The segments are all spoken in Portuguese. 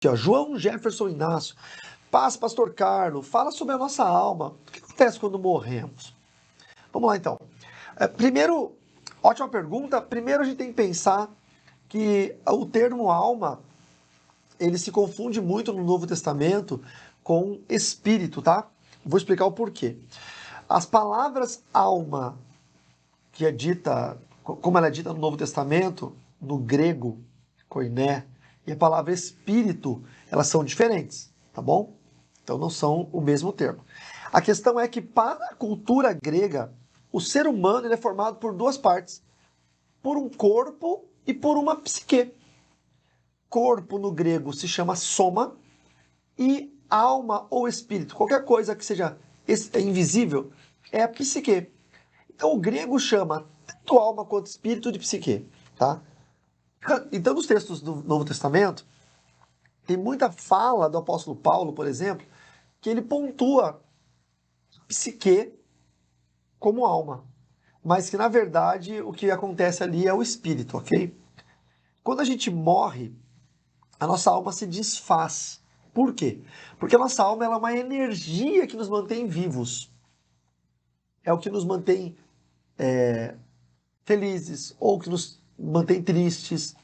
Aqui, ó, João Jefferson Inácio. Paz, pastor Carlos, fala sobre a nossa alma. O que acontece quando morremos? Vamos lá, então. Primeiro, ótima pergunta. Primeiro a gente tem que pensar que o termo alma, ele se confunde muito no Novo Testamento com espírito, tá? Vou explicar o porquê. As palavras alma, que é dita, como ela é dita no Novo Testamento, no grego, koiné, e a palavra espírito, elas são diferentes, tá bom? Então não são o mesmo termo. A questão é que para a cultura grega, o ser humano ele é formado por duas partes, por um corpo e por uma psique. Corpo no grego se chama soma e alma ou espírito, qualquer coisa que seja invisível, é a psique. Então o grego chama tanto alma quanto espírito de psique, tá? Então nos textos do Novo Testamento, tem muita fala do apóstolo Paulo, por exemplo, que ele pontua psique como alma, mas que na verdade o que acontece ali é o espírito, ok? Quando a gente morre, a nossa alma se desfaz. Por quê? Porque a nossa alma ela é uma energia que nos mantém vivos. É o que nos mantém felizes ou que nos mantém tristes.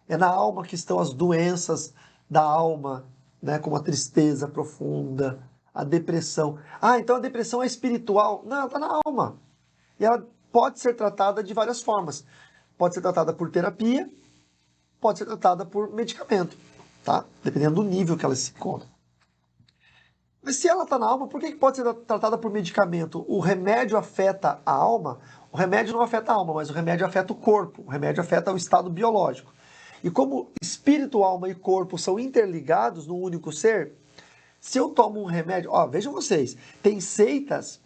É na alma que estão as doenças da alma, né? Como a tristeza profunda, a depressão. Ah, então a depressão é espiritual? Não, está na alma. E ela pode ser tratada de várias formas. Pode ser tratada por terapia, pode ser tratada por medicamento, tá? Dependendo do nível que ela se encontra. Mas se ela está na alma, por que pode ser tratada por medicamento? O remédio afeta a alma? O remédio não afeta a alma, mas o remédio afeta o corpo. O remédio afeta o estado biológico. E como espírito, alma e corpo são interligados num único ser, se eu tomo um remédio... Ó, vejam vocês, tem seitas,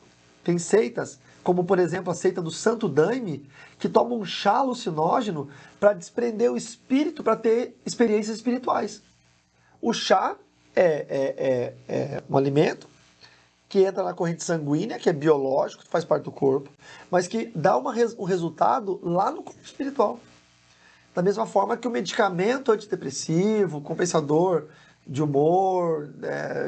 como por exemplo a seita do Santo Daime, que toma um chá alucinógeno para desprender o espírito para ter experiências espirituais. O chá é um alimento que entra na corrente sanguínea, que é biológico, que faz parte do corpo, mas que dá um resultado lá no corpo espiritual. Da mesma forma que o medicamento antidepressivo, compensador de humor,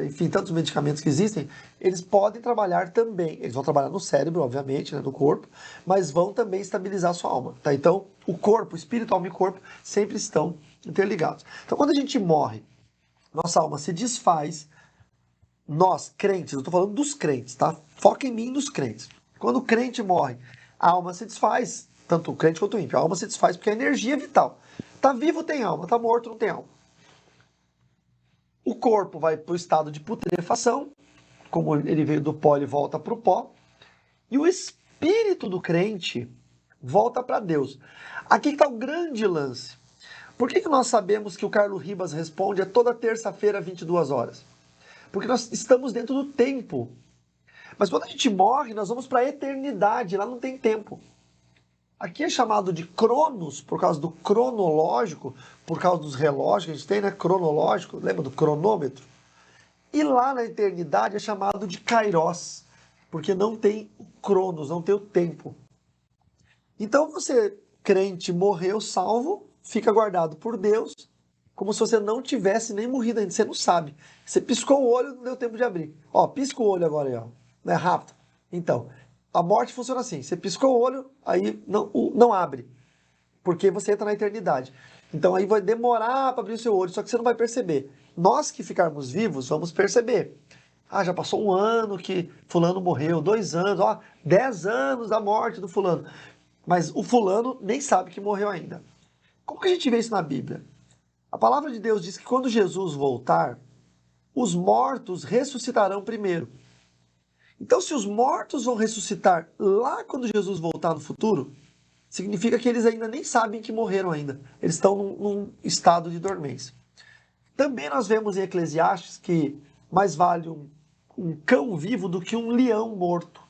enfim, tantos medicamentos que existem, eles podem trabalhar também. Eles vão trabalhar no cérebro, obviamente, né, no corpo, mas vão também estabilizar a sua alma. Tá? Então, o corpo, espírito, alma e corpo sempre estão interligados. Então, quando a gente morre, nossa alma se desfaz. Nós, crentes, eu estou falando dos crentes, tá? Foca em mim dos crentes. Quando o crente morre, a alma se desfaz, tanto o crente quanto o ímpio. A alma se desfaz porque a energia é vital. Tá vivo tem alma, tá morto não tem alma. O corpo vai para o estado de putrefação, como ele veio do pó, ele volta para o pó. E o espírito do crente volta para Deus. Aqui está o grande lance. Por que nós sabemos que o Carlos Ribas responde toda terça-feira, 22 horas? Porque nós estamos dentro do tempo. Mas quando a gente morre, nós vamos para a eternidade, lá não tem tempo. Aqui é chamado de cronos, por causa do cronológico, por causa dos relógios que a gente tem, né? Cronológico, lembra do cronômetro? E lá na eternidade é chamado de kairos, porque não tem o cronos, não tem o tempo. Então você, crente, morreu salvo, fica guardado por Deus, como se você não tivesse nem morrido ainda. Você não sabe. Você piscou o olho, não deu tempo de abrir. Ó, pisca o olho agora aí, ó. Não é rápido. Então, a morte funciona assim. Você piscou o olho, aí não abre. Porque você entra na eternidade. Então aí vai demorar para abrir o seu olho, só que você não vai perceber. Nós que ficarmos vivos, vamos perceber. Ah, já passou um ano que fulano morreu, 2 anos, ó, 10 anos da morte do fulano. Mas o fulano nem sabe que morreu ainda. Como que a gente vê isso na Bíblia? A palavra de Deus diz que quando Jesus voltar, os mortos ressuscitarão primeiro. Então, se os mortos vão ressuscitar lá quando Jesus voltar no futuro, significa que eles ainda nem sabem que morreram ainda. Eles estão num estado de dormência. Também nós vemos em Eclesiastes que mais vale um cão vivo do que um leão morto.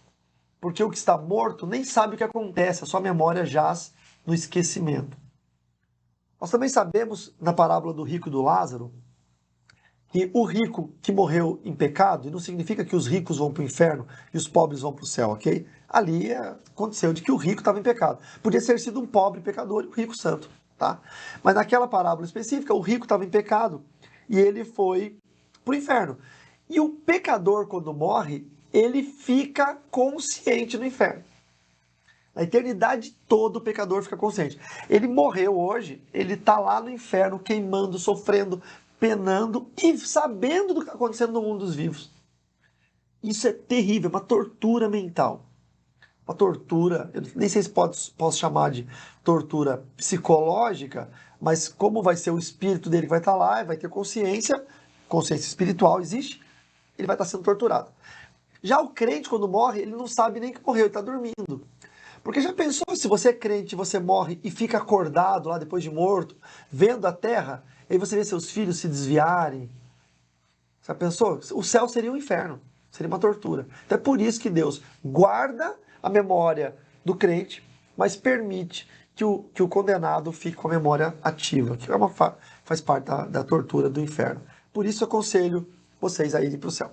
Porque o que está morto nem sabe o que acontece, a sua memória jaz no esquecimento. Nós também sabemos, na parábola do rico e do Lázaro, que o rico que morreu em pecado, e não significa que os ricos vão para o inferno e os pobres vão para o céu, ok? Ali aconteceu de que o rico estava em pecado. Podia ter sido um pobre pecador e o rico santo, tá? Mas naquela parábola específica, o rico estava em pecado e ele foi para o inferno. E o pecador, quando morre, ele fica consciente no inferno. A eternidade toda o pecador fica consciente. Ele morreu hoje, ele está lá no inferno, queimando, sofrendo, penando e sabendo do que está acontecendo no mundo dos vivos. Isso é terrível, uma tortura mental. Uma tortura, eu nem sei se posso chamar de tortura psicológica, mas como vai ser o espírito dele que vai estar lá, vai ter consciência, consciência espiritual existe, ele vai estar sendo torturado. Já o crente, quando morre, ele não sabe nem que morreu, ele está dormindo. Porque já pensou se você é crente, você morre e fica acordado lá depois de morto, vendo a terra, e aí você vê seus filhos se desviarem? Já pensou? O céu seria um inferno, seria uma tortura. Então é por isso que Deus guarda a memória do crente, mas permite que o condenado fique com a memória ativa, que é faz parte da tortura do inferno. Por isso eu aconselho vocês a irem para o céu.